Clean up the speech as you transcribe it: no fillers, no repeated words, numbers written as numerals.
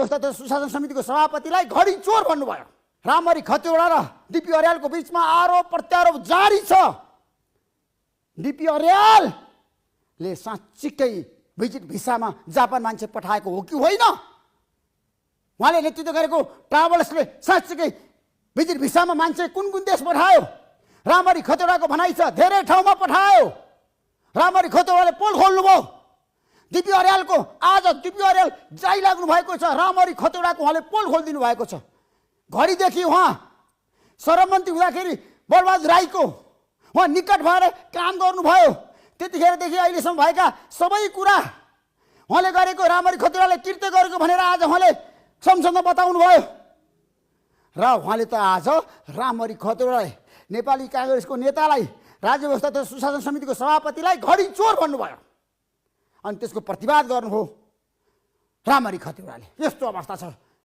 व्यवस्था तथा सुशासन समितिको सभापतिलाई घडी चोर भन्नुभयो। रामहरि खतिवडा र डिपी अर्यालको बीचमा आरोप प्रत्यारोप जारी छ। डिपी अर्यालले साँच्चीकै भिजिट भिसामा जापान मान्छे पठाएको हो कि होइन? उहाँले नेतृत्व गरेको ट्राभल्सले साँच्चीकै भिजिट भिसामा मान्छे कुन कुन देश पठायो? रामहरि खतिवडाको भनाइ छ धेरै ठाउँमा पठायो। रामहरि खतिवडाले पोल खोल्नुभयो। डिपी अर्यालको आज डिपी अर्याल जाइलाग्नु भएको छ। रामहरि खतिवडाको उहाँले पोल खोलिदिनु भएको छ। घडीदेखि उहाँ श्रम मन्त्री हुँदाखेरि बलबहादुर राईको उहाँ निकट भएर काम गर्नुभयो। त्यतिखेरदेखि अहिलेसम्म भएका सबै कुरा उहाँले गरेको रामहरि खतिवडाले कृत्य गरेको भनेर आज उहाँले संसदमा बताउनु भयो। र उहाँले त आज रामहरि खतिवडाले नेपाली काङ्ग्रेसको नेतालाई राज्य व्यवस्था तथा सुशासन समितिको सभापतिलाई घडी चोर भन्नुभयो अनि त्यसको प्रतिवाद गर्नुभयो रामहरि खतिवडाले। यस्तो अवस्था छ।